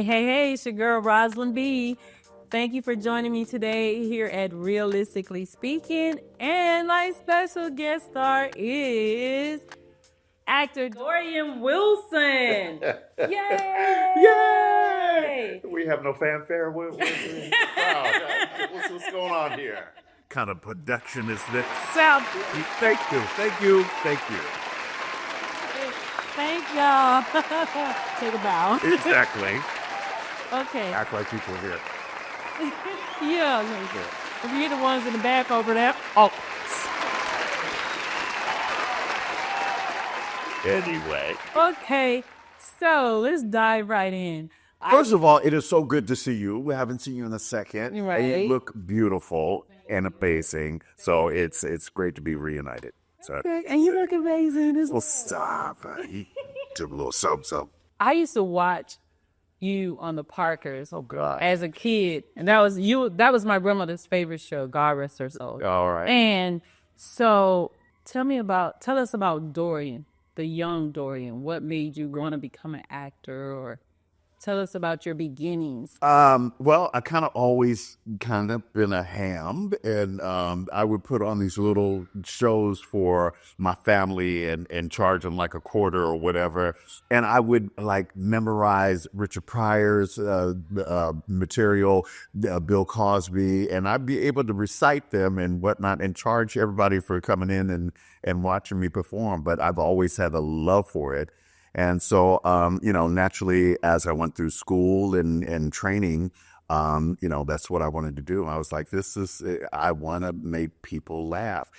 Hey, it's your girl, Rosalind B. Thank you for joining me today here at Realistically Speaking. And my special guest star is actor Dorien Wilson. Yay! Yay! We have no fanfare. We're in the crowd. What's going on here? Kind of production is this? South. Thank you. Thank y'all. Take a bow. Exactly. Okay. Act like people are here. Yeah, no good. If you're the ones in the back over there. Oh. Anyway. Okay, so let's dive right in. First of all, it is so good to see you. We haven't seen you in a second. Right. You look beautiful and amazing. So it's great to be reunited. So, And you look amazing. well, stop. Do a little something. I used to watch you on the Parkers. Oh God! As a kid, and that was you. That was my grandmother's favorite show. God rest her soul. All right. And so, tell us about Dorien, the young Dorien. What made you want to become an actor, or tell us about your beginnings? Well, I kind of always kind of been a ham, and I would put on these little shows for my family and charge them like a quarter or whatever. And I would like memorize Richard Pryor's material, Bill Cosby, and I'd be able to recite them and whatnot and charge everybody for coming in and watching me perform. But I've always had a love for it. And so, naturally, as I went through school and training, that's what I wanted to do. I was like, I want to make people laugh.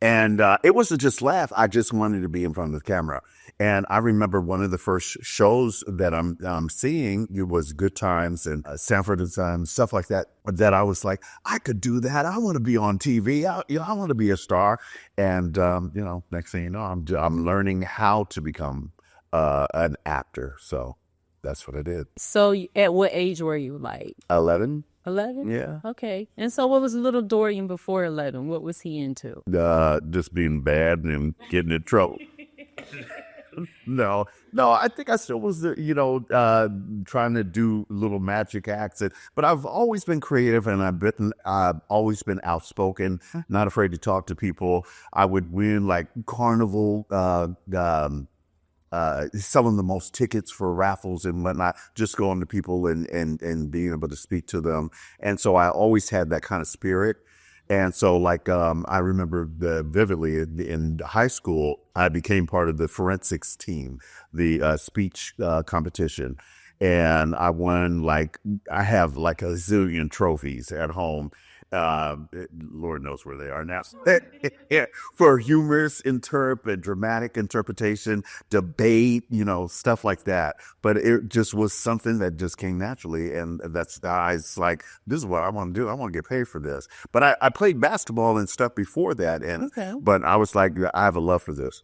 And it wasn't just laugh. I just wanted to be in front of the camera. And I remember one of the first shows that I'm seeing, it was Good Times and Sanford and Son, stuff like that, that I was like, I could do that. I want to be on TV. I want to be a star. And, next thing you know, I'm learning how to become an actor. So that's what I did. So, at what age were you? Like 11. 11? Yeah. Okay. And so, what was little Dorien before 11? What was he into? Just being bad and getting in trouble. No, I think I still was, trying to do little magic acts. But I've always been creative, and I've always been outspoken, not afraid to talk to people. I would win like carnival, selling the most tickets for raffles and whatnot, just going to people and being able to speak to them. And so I always had that kind of spirit. And so I remember vividly in high school, I became part of the forensics team, the speech competition. And I won I have like a zillion trophies at home. Lord knows where they are now. For humorous dramatic interpretation, debate, stuff like that. But it just was something that just came naturally. And I was like, this is what I want to do. I want to get paid for this. But I played basketball and stuff before that. But I was like, I have a love for this.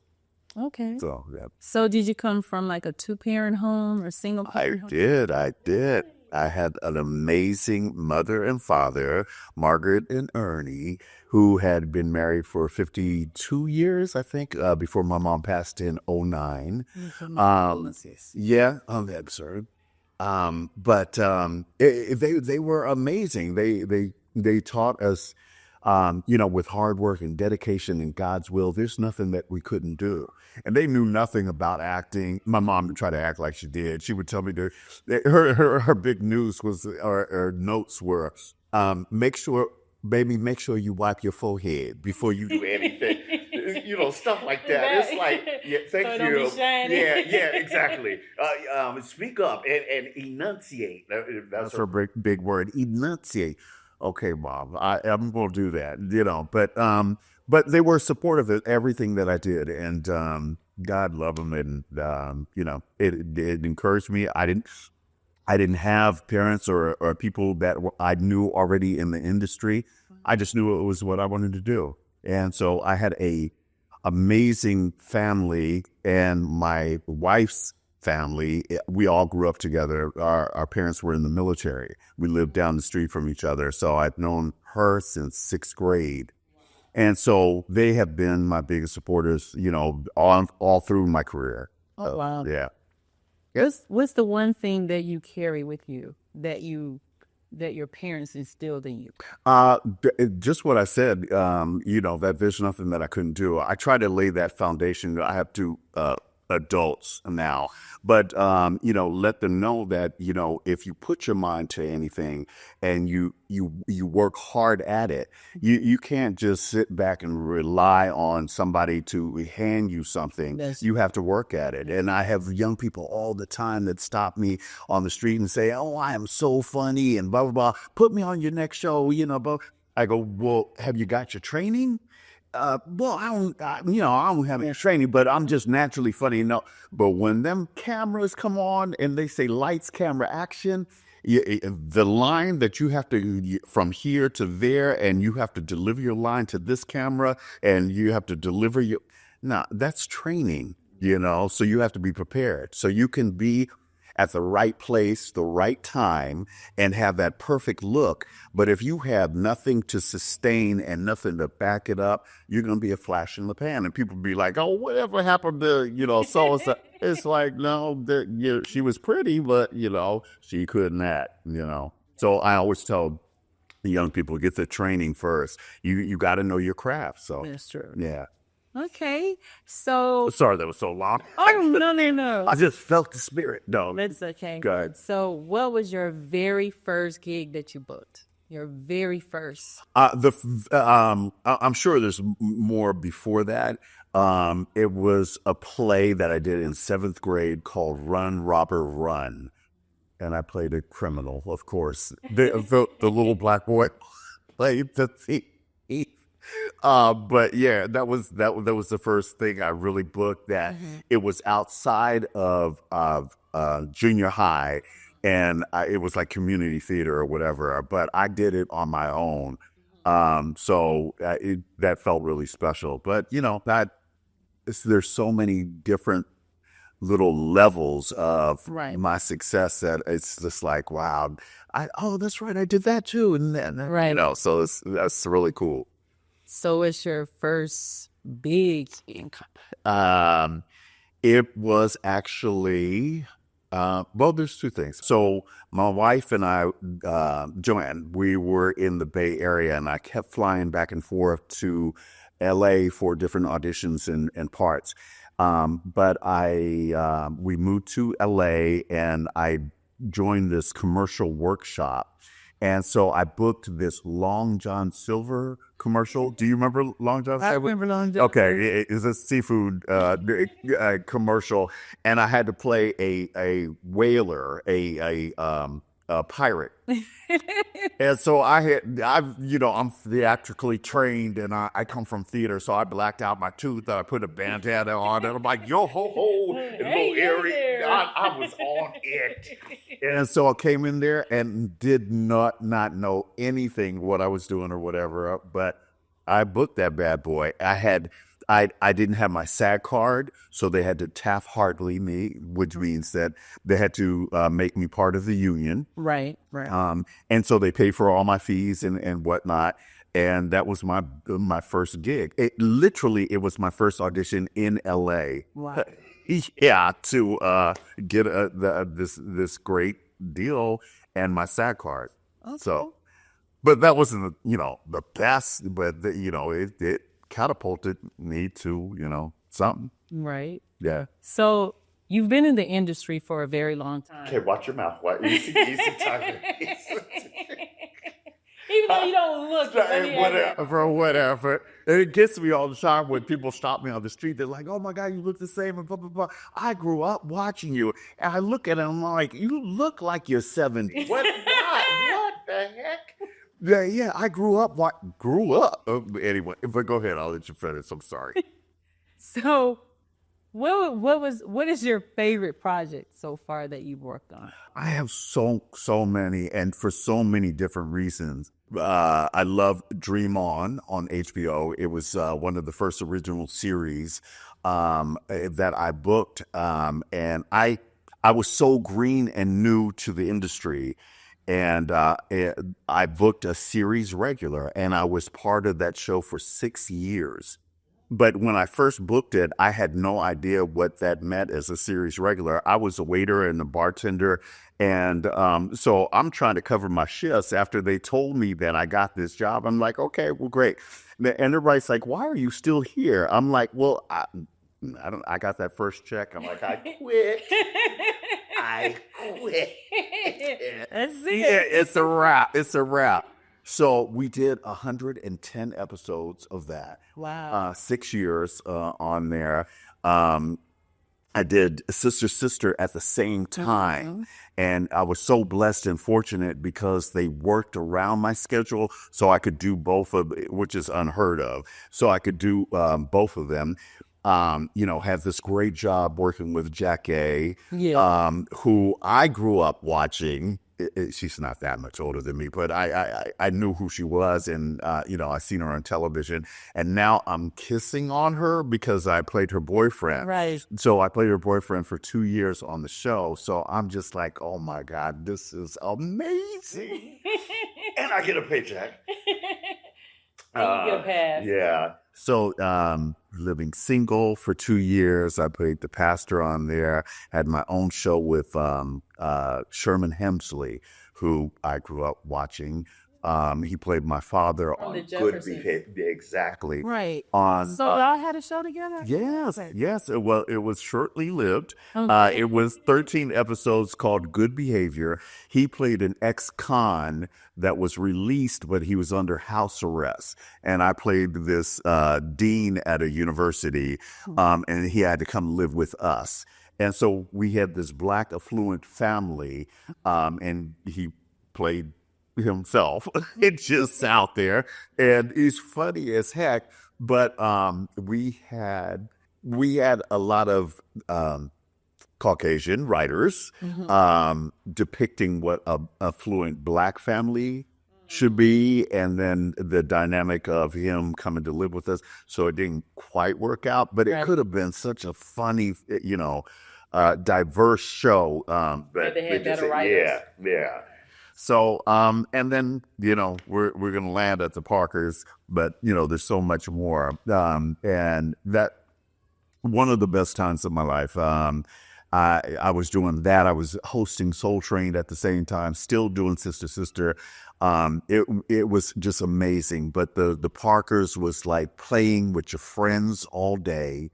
Okay. So, yeah. So, did you come from like a 2-parent home or single parent home? I did. I had an amazing mother and father, Margaret and Ernie, who had been married for 52 years, I think, before my mom passed in 2009. Yeah, that's absurd. But they were amazing. They taught us, with hard work and dedication and God's will, there's nothing that we couldn't do. And they knew nothing about acting. My mom would try to act like she did. She would tell me her big news was, or notes were, make sure you wipe your forehead before you do anything. Stuff like that. It's like, yeah, thank so you. Don't be shining. Yeah, exactly. Speak up and enunciate. That's her big word, enunciate. Okay, Mom, I'm going to do that, but they were supportive of everything that I did, and God love them, and it encouraged me. I didn't have parents or people that I knew already in the industry. I just knew it was what I wanted to do, and so I had a amazing family, and my wife's family, we all grew up together. Our parents were in the military. We lived down the street from each other. So I've known her since 6th grade. And so they have been my biggest supporters, all through my career. Oh, wow. Yeah. What's the one thing that you carry with you that your parents instilled in you? Just what I said, that there's nothing that I couldn't do. I try to lay that foundation. I have two adults now, but, let them know that, if you put your mind to anything and you work hard at it, you can't just sit back and rely on somebody to hand you something. That's You have to work at it. And I have young people all the time that stop me on the street and say, "Oh, I am so funny," and blah, blah, blah. "Put me on your next show," but I go, "Well, have you got your training?" Well, I don't have any training, but I'm just naturally funny. But when them cameras come on and they say lights, camera, action, the line that you have to from here to there, and you have to deliver your line to this camera, and you have to deliver your. Now that's training, So you have to be prepared. So you can be at the right place, the right time, and have that perfect look. But if you have nothing to sustain and nothing to back it up, you're going to be a flash in the pan. And people be like, "Oh, whatever happened to, so and so?" It's like, no, she was pretty, but, she couldn't act. So I always tell the young people, get the training first. You got to know your craft. So, That's true. yeah. Okay. So, Sorry that was so long. oh, no. I just felt the spirit. No, That's okay. go ahead. So, what was your very first gig that you booked? Your very first. I'm sure there's more before that. It was a play that I did in 7th grade called Run, Robber, Run, and I played a criminal, of course. The little black boy played the thief. But yeah, that was the first thing I really booked. That it was outside of junior high, and it was like community theater or whatever. But I did it on my own, so that felt really special. But there's so many different little levels of Right. my success that it's just like, wow, that's right, I did that too, and then Right. so that's really cool. So, it's your first big gig. It was actually, well, there's two things. So my wife and I, Joanne, we were in the Bay Area, and I kept flying back and forth to LA for different auditions and parts. But we moved to LA, and I joined this commercial workshop. And so I booked this Long John Silver commercial. Do you remember Long John Silver? I remember Long John. Okay, it's a seafood commercial, and I had to play a whaler, a pirate. And so I'm theatrically trained, and I come from theater, so I blacked out my tooth. I put a bandana on, and I'm like, "Yo ho ho!" And Hey, little you eerie. there. I was on it, and so I came in there and did not know anything what I was doing or whatever. But I booked that bad boy. I didn't have my SAG card, so they had to Taft-Hartley me, which means that they had to make me part of the union. Right. And so they paid for all my fees and whatnot. And that was my first gig. It was my first audition in LA. Wow. Yeah, to get this great deal and my SAG card. Okay. So, but that wasn't the best, but it catapulted me to something. Right. Yeah. So, you've been in the industry for a very long time. Okay, watch your mouth. Easy talking. Even though you don't look. Whatever. And it gets me all the time when people stop me on the street. They're like, "Oh my God, you look the same," and blah, blah, blah. I grew up watching you. And I look at it, and I'm like, "You look like you're 70. What the heck?" Yeah, I grew up. Anyway, but go ahead. I'll let you finish. I'm sorry. So, what is your favorite project so far that you've worked on? I have so many, and for so many different reasons. I love Dream On HBO. It was one of the first original series that I booked, and I was so green and new to the industry. And I booked a series regular, and I was part of that show for 6 years. But when I first booked it, I had no idea what that meant as a series regular. I was a waiter and a bartender. And so I'm trying to cover my shifts after they told me that I got this job. I'm like, okay, well, great. And everybody's like, why are you still here? I'm like, well, I got that first check. I'm like, I quit. I quit. That's it. Yeah, it's a wrap. It's a wrap. So we did 110 episodes of that. Wow. 6 years on there. I did Sister at the same time. And I was so blessed and fortunate because they worked around my schedule so I could do both of, which is unheard of. So I could do both of them. Have this great job working with Jack A, who I grew up watching. She's not that much older than me, but I knew who she was, and I seen her on television, and now I'm kissing on her because I played her boyfriend. Right. So I played her boyfriend for 2 years on the show. So I'm just like, oh my God, this is amazing, and I get a paycheck. And you get a pass. Yeah. So living single for 2 years, I played the pastor on there. Had my own show with Sherman Hemsley, who I grew up watching. He played my father From on the Good Jeffersons. Behavior. Exactly. Right. On So y'all had a show together? Yes, yes. Well, it was shortly lived. Okay. It was 13 episodes called Good Behavior. He played an ex-con that was released, but he was under house arrest. And I played this dean at a university, and he had to come live with us. And so we had this Black affluent family, and he played himself. It's just out there, and he's funny as heck. But we had a lot of Caucasian writers depicting what a affluent Black family should be, and then the dynamic of him coming to live with us. So it didn't quite work out, but it Right. could have been such a funny, diverse show. But they had we just better writers. yeah. So, and then, we're going to land at the Parkers, but, there's so much more. And that, one of the best times of my life. I was doing that. I was hosting Soul Train at the same time, still doing Sister. It was just amazing. But the Parkers was like playing with your friends all day,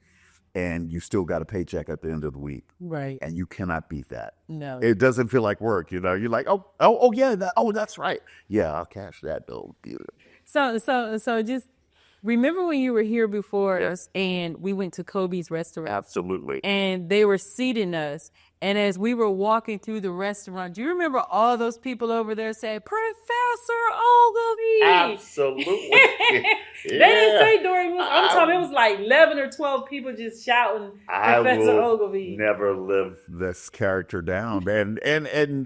and you still got a paycheck at the end of the week. Right. And you cannot beat that. No. It doesn't feel like work, You're like, oh yeah, that's right. Yeah, I'll cash that though. So just remember when you were here before us and we went to Kobe's restaurant Absolutely. and they were seating us. And as we were walking through the restaurant, do you remember all those people over there saying, Professor Ogilvy? Absolutely. They didn't say Dorien Wilson. I'm talking, it was like 11 or 12 people just shouting Professor Ogilvy. Never live this character down, and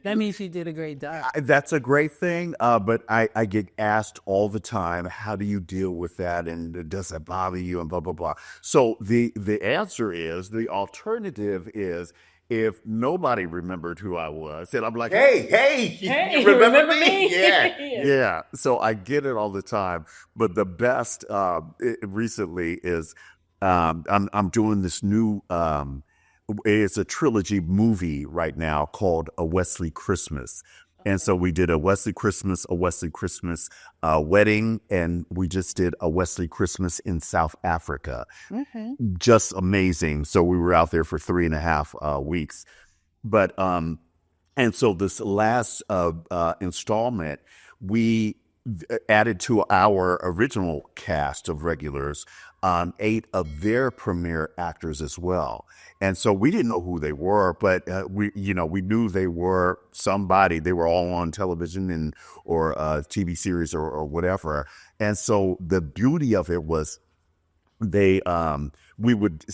That means you did a great job. that's a great thing. But I get asked all the time, how do you deal with that, and does that bother you, and blah blah blah. So the answer is, the alternative is, if nobody remembered who I was, and I'm like, hey, you remember me? Yeah. So I get it all the time. But the best recently is I'm doing this new. It's a trilogy movie right now called A Wesley Christmas. And so we did a Wesley Christmas wedding, and we just did a Wesley Christmas in South Africa. Just amazing. So we were out there for 3.5 weeks. But and so this last installment, we added to our original cast of regulars 8 of their premier actors as well. And so we didn't know who they were, but we knew they were somebody. They were all on television or TV series or whatever. And so the beauty of it was, we would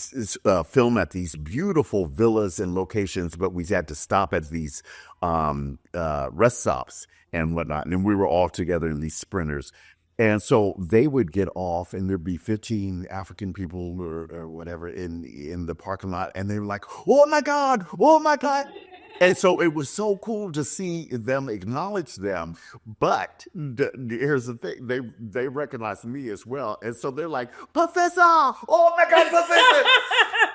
film at these beautiful villas and locations, but we had to stop at these rest stops and whatnot. And we were all together in these sprinters. And so they would get off, and there'd be 15 African people or whatever in the parking lot, and they were like, "Oh my God! Oh my God!" And so it was so cool to see them acknowledge them. But here's the thing: they recognize me as well, and so they're like, "Professor! Oh my God, Professor!"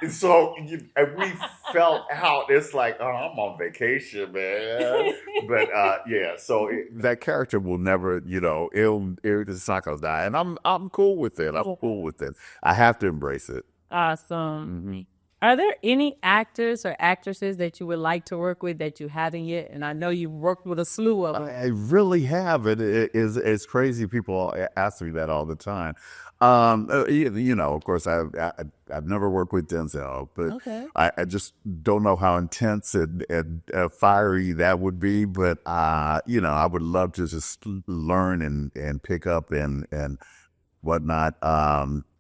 And so and we felt out. It's like, oh, I'm on vacation, man. But yeah, so that character will never, it's not gonna die, and I'm cool with it. I'm cool with it. I have to embrace it. Awesome. Mm-hmm. Are there any actors or actresses that you would like to work with that you haven't yet? And I know you've worked with a slew of them. I really have. It's crazy. People ask me that all the time. Of course, I've never worked with Denzel, but Okay. I just don't know how intense and fiery that would be. But I would love to just learn and pick up and whatnot.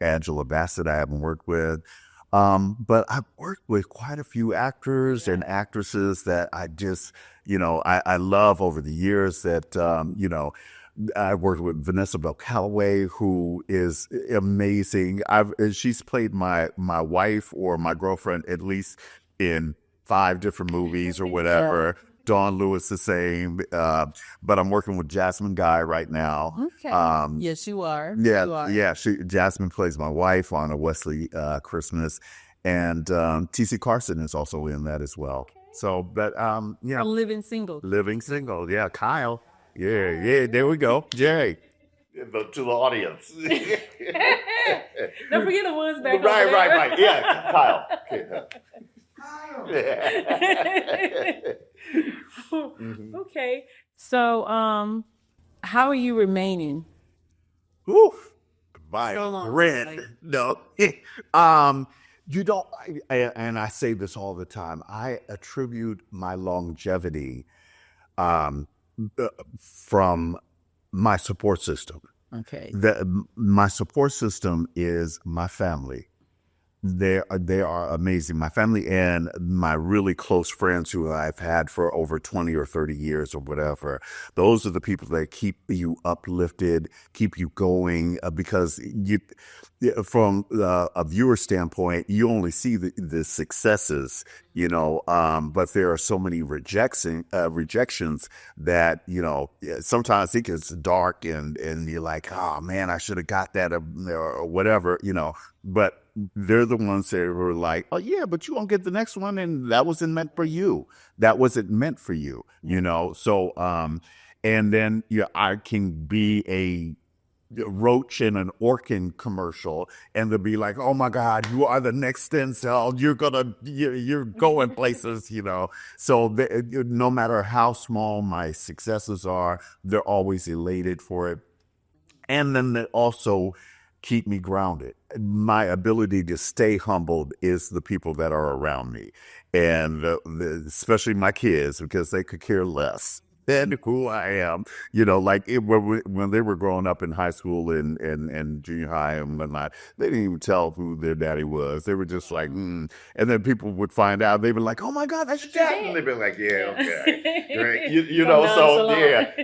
Angela Bassett, I haven't worked with. But I've worked with quite a few actors and actresses that I just, I love over the years that, I worked with Vanessa Bell Calloway, who is amazing. She's played my wife or my girlfriend at least in 5 different movies or whatever. Dawn Lewis the same, but I'm working with Jasmine Guy right now. Okay. Yes, you are. Yeah, You are. yeah. Jasmine plays my wife on A Wesley Christmas, and T.C. Carson is also in that as well. So, but yeah, A living single. living single. Yeah, Kyle. Yeah. There we go, Jay. To the audience. Don't forget the ones back right. Yeah, Kyle. Okay. So, how are you remaining? Ooh, my So long, friend. No. And I say this all the time. I attribute my longevity um, from my support system. Okay. My support system is my family. They are amazing. My family and my really close friends who I've had for over 20 or 30 years or whatever. Those are the people that keep you uplifted, keep you going, because from a viewer standpoint, you only see the successes, but there are so many rejections that, sometimes it gets dark and you're like, oh man, I should have got that or whatever, but they're the ones that were like, oh yeah, but you won't get the next one, and that wasn't meant for you. That wasn't meant for you, So, and then I can be a roach in an Orkin commercial, and they'll be like, "Oh my God, you are the next Denzel. You're going places, So no matter how small my successes are, they're always elated for it, and then they also keep me grounded. My ability to stay humbled is the people that are around me, and especially my kids, because they could care less than who I am. When they were growing up in high school and junior high and whatnot, they didn't even tell who their daddy was. They were just like, And then people would find out. They were like, "Oh my God, that's your dad!" And they'd be like, "Yeah, okay, great."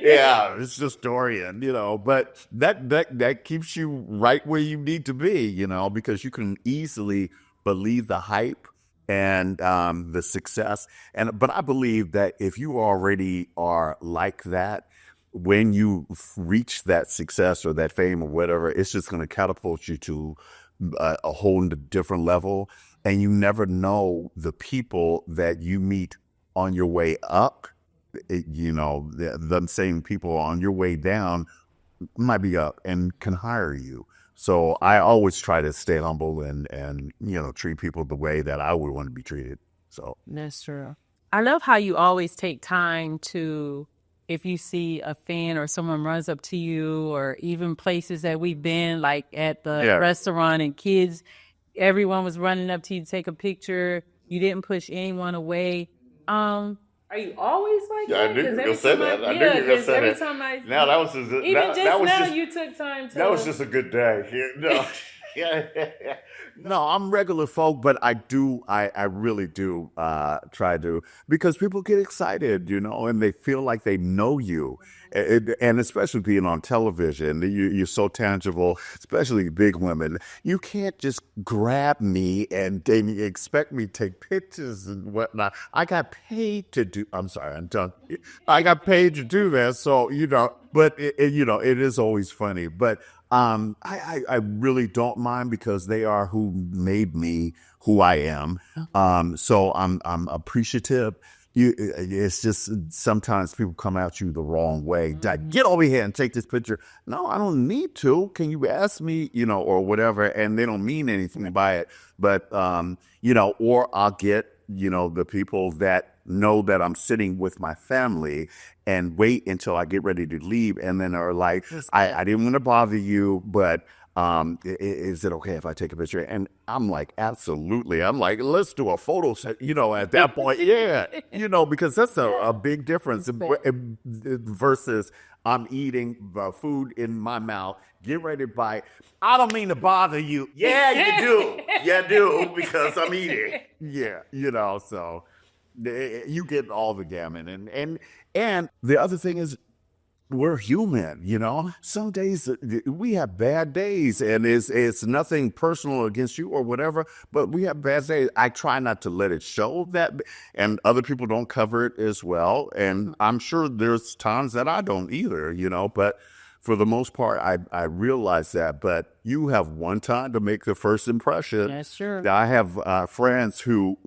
Yeah, it's just Dorien, But that keeps you right where you need to be, because you can easily believe the hype and the success. But I believe that if you already are like that, when you reach that success or that fame or whatever, it's just going to catapult you to a whole different level. And you never know the people that you meet on your way up. The same people on your way down might be up and can hire you. So I always try to stay humble and treat people the way that I would want to be treated. So That's true. I love how you always take time to, if you see a fan or someone runs up to you, or even places that we've been, like at the restaurant and kids, everyone was running up to you to take a picture. You didn't push anyone away. Are you always like that? I knew you were going to say that. I knew you were going to say that. Now that was just even just now, you took time to. That was just a good day. No. No, I'm regular folk, but I really do try to, because people get excited, and they feel like they know you. And especially being on television, you're so tangible, especially big women. You can't just grab me and then expect me to take pictures and whatnot. I got paid to do, I'm sorry, I'm done. I got paid to do that. So, but it is always funny. But I really don't mind, because they are who made me who I am. So I'm appreciative. It's just sometimes people come at you the wrong way. Like, get over here and take this picture. No, I don't need to. Can you ask me, or whatever? And they don't mean anything by it. But, or I'll get, the people that know that I'm sitting with my family and wait until I get ready to leave. And then are like, I didn't want to bother you, but is it okay if I take a picture? And I'm like, absolutely. I'm like, let's do a photo set, at that point. Yeah, because that's a big difference versus I'm eating food in my mouth, get ready to bite. I don't mean to bother you. Yeah, you do. You do, because I'm eating. Yeah, so you get all the gamut. And the other thing is, we're human, Some days we have bad days, and it's nothing personal against you or whatever, but we have bad days. I try not to let it show that, and other people don't cover it as well. And I'm sure there's times that I don't either, but for the most part, I realize that. But you have one time to make the first impression. That's true. I have friends who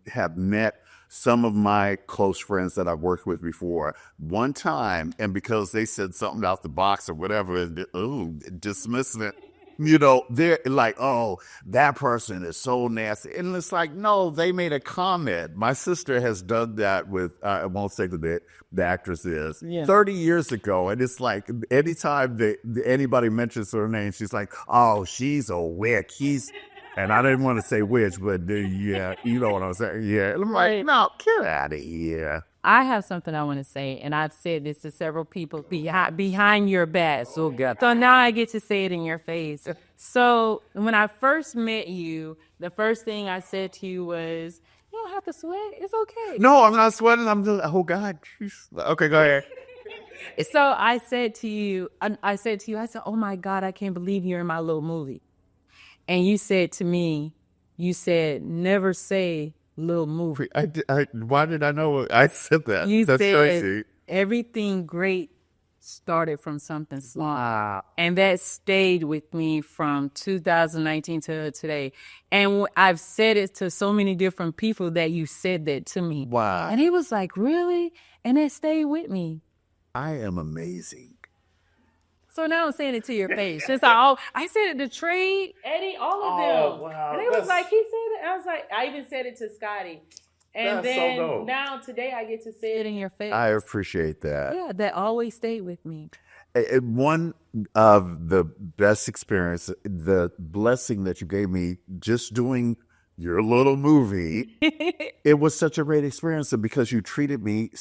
have met some of my close friends that I've worked with before one time, and because they said something out the box or whatever, and dismissing it, they're like, oh, that person is so nasty. And it's like, no, they made a comment. My sister has done that with, I won't say who the actress is, 30 years ago. And it's like, anytime anybody mentions her name, she's like, oh, she's a witch. And I didn't want to say which, but yeah, you know what I'm saying? Yeah. And I'm like, no, get out of here. I have something I want to say, and I've said this to several people behind your back. So now I get to say it in your face. So when I first met you, the first thing I said to you was, you don't have to sweat. It's okay. No, I'm not sweating. I'm just, oh, God. Okay, go ahead. So I said to you, I said, oh, my God, I can't believe you're in my little movie. And you said to me, never say little movie. Why did I know I said that? You That's said crazy. Everything great started from something small. Wow. And that stayed with me from 2019 to today. And I've said it to so many different people that you said that to me. Wow. And he was like, really? And it stayed with me. I am amazing. So now I'm saying it to your face. Just like, I said it to Trey, Eddie, all of them. Wow. And they was like, he said it. I was like, I even said it to Scotty. And that's then so dope. Now today I get to say it in your face. I appreciate that. Yeah, that always stayed with me. One of the best experience, the blessing that you gave me just doing your little movie, it was such a great experience because you treated me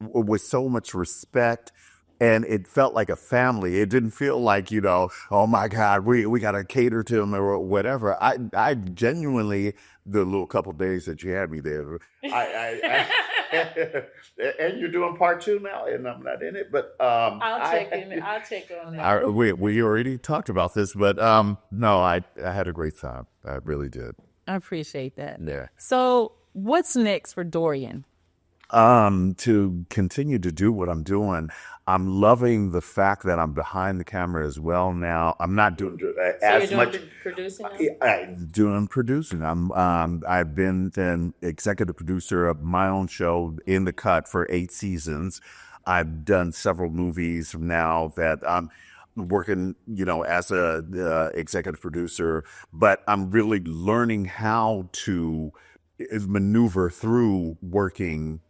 with so much respect. And it felt like a family. It didn't feel like, oh my God, we got to cater to them or whatever. I genuinely, the little couple days that you had me there, and you're doing part 2 now, and I'm not in it, but I'll check on that. We already talked about this, but no, I had a great time. I really did. I appreciate that. Yeah. So what's next for Dorien? To continue to do what I'm doing. I'm loving the fact that I'm behind the camera as well now. I'm not doing as much producing now? I'm doing producing. I've been an executive producer of my own show, In the Cut, for 8 seasons. I've done several movies now that I'm working, as a executive producer, but I'm really learning how to maneuver through working,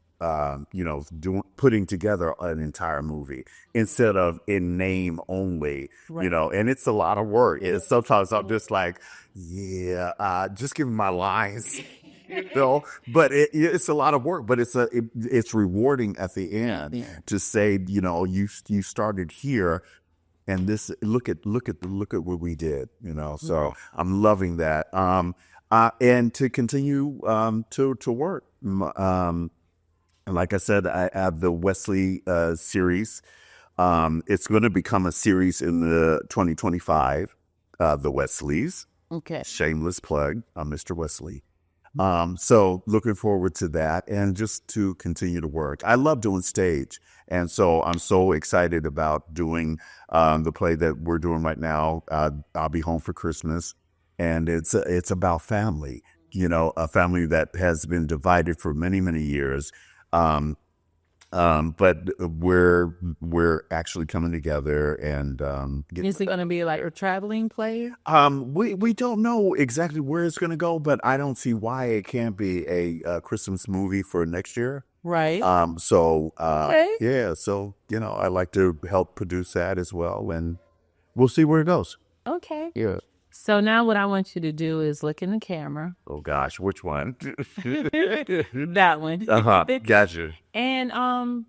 putting together an entire movie instead of in name only, right. And it's a lot of work. Sometimes I'm just like, just give me my lines, but it's a lot of work, but it's rewarding at the end to say, you started here. and this look at what we did, you know. So I'm loving that. And to continue to work. And like I said, I have the Wesley series. It's going to become a series in the 2025. The Wesleys. Okay. Shameless plug. I'm Mr. Wesley. So looking forward to that and just to continue to work. I love doing stage. And so I'm so excited about doing the play that we're doing right now. I'll Be Home for Christmas. And it's about family, you know, a family that has been divided for many, many years. But we're actually coming together and Is it going to be like a traveling play? we don't know exactly where it's going to go, but I don't see why it can't be a Christmas movie for next year. Right. So Okay. yeah, so you know, I like to help produce that as well, and we'll see where it goes. Okay. Yeah. So now what I want you to do is look in the camera. Oh gosh, which one? That one. Gotcha. And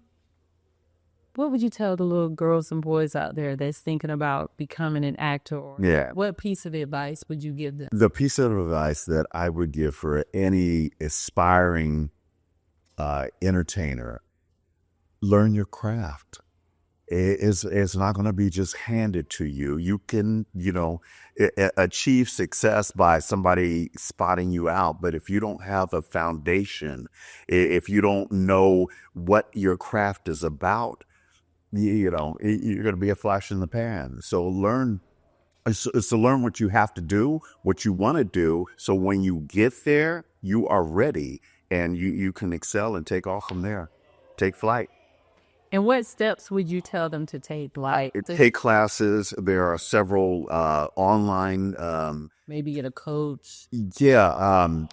what would you tell the little girls and boys out there that's thinking about becoming an actor? Or Yeah. what piece of advice would you give them? The piece of advice that I would give for any aspiring entertainer: learn your craft. It's not going to be just handed to you. You can, you know, achieve success by somebody spotting you out. But if you don't have a foundation, if you don't know what your craft is about, you know, you're going to be a flash in the pan. So learn. It's to learn what you have to do, what you want to do. So when you get there, you are ready and you can excel and take off from there. Take flight. And what steps would you tell them to take? Like Take classes. There are several online maybe get a coach.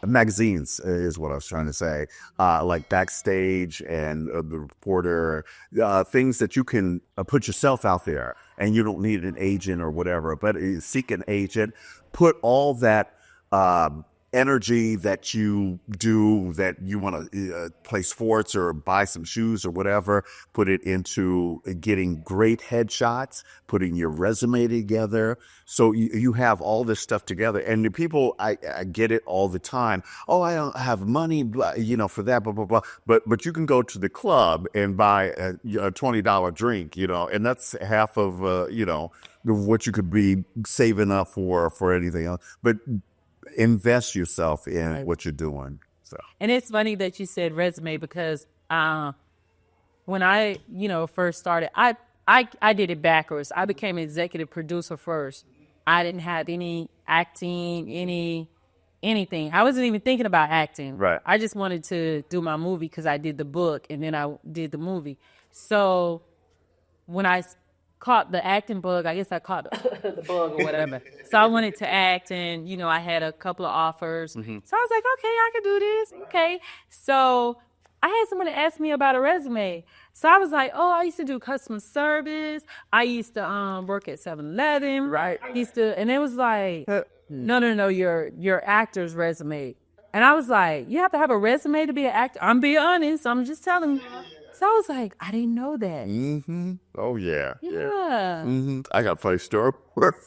magazines is what I was trying to say, like Backstage and The Reporter, things that you can put yourself out there, and you don't need an agent or whatever, but seek an agent. Put all that energy that you do, that you want to play sports or buy some shoes or whatever, put it into getting great headshots, putting your resume together. So you have all this stuff together. And the people, I get it all the time. Oh, I don't have money, you know, for that, blah, blah, blah. But you can go to the club and buy a $20 drink, you know, and that's half of, you know, what you could be saving up for anything else. But invest yourself in what you're doing. So, and it's funny that you said resume, because when I, you know, first started, I did it backwards. I became an executive producer first. I didn't have any acting, anything. I wasn't even thinking about acting. Right. I just wanted to do my movie because I did the book and then I did the movie. So when I caught the acting bug, I guess I caught the bug or whatever. So I wanted to act, and, you know, I had a couple of offers. Mm-hmm. So I was like, okay, I can do this. Okay. So I had someone ask me about a resume. So I was like, oh, I used to do customer service. I used to work at 7-Eleven. Right. And it was like, no, your actor's resume. And I was like, you have to have a resume to be an actor? I'm being honest. I'm just telling you. So I was like, I didn't know that. Mm-hmm. Oh, yeah. Yeah. Mm-hmm. I got a funny story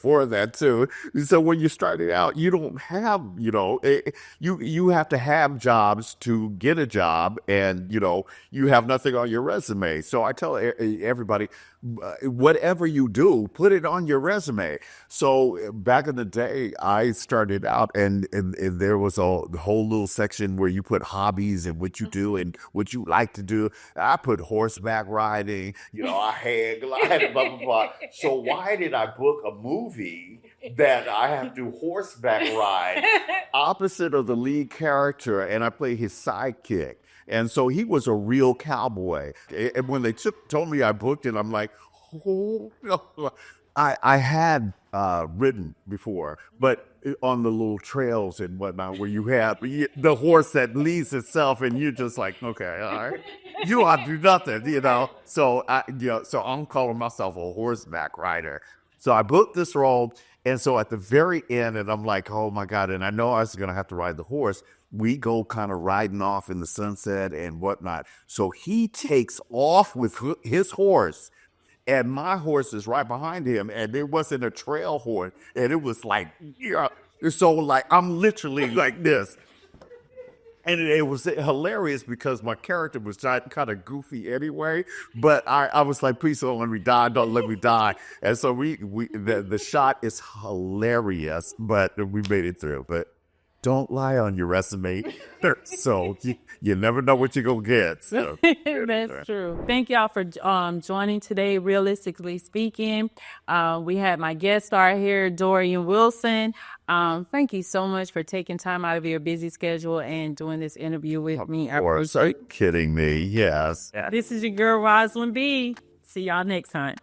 for that, too. So when you're starting out, you don't have, you know, you have to have jobs to get a job, and, you know, you have nothing on your resume. So I tell everybody, whatever you do, put it on your resume. So back in the day, I started out, and there was a whole little section where you put hobbies and what you do and what you like to do. I put horseback riding, you know, I hang gliding, blah, blah, blah. So why did I book a movie that I have to horseback ride opposite of the lead character, and I play his sidekick? And so he was a real cowboy. And when they told me I booked it, I'm like, oh, no. I had ridden before, but on the little trails and whatnot, where you have the horse that leads itself, and you're just like, okay, all right, you don't have to do nothing, you know. So so I'm calling myself a horseback rider. So I booked this role, and so at the very end, and I'm like, oh my God, and I know I was gonna have to ride the horse. We go kind of riding off in the sunset and whatnot. So he takes off with his horse and my horse is right behind him, and it wasn't a trail horse, and it was like, yeah. So like I'm literally like this. And it was hilarious because my character was kind of goofy anyway. But I was like, please don't let me die. Don't let me die. And so the shot is hilarious, but we made it through. But don't lie on your resume. So you never know what you're going to get. So. That's true. Thank y'all for joining today, Realistically Speaking. We had my guest star here, Dorien Wilson. Thank you so much for taking time out of your busy schedule and doing this interview with me. Of course. Are you kidding me? Yes. This is your girl, Rosalind B. See y'all next time.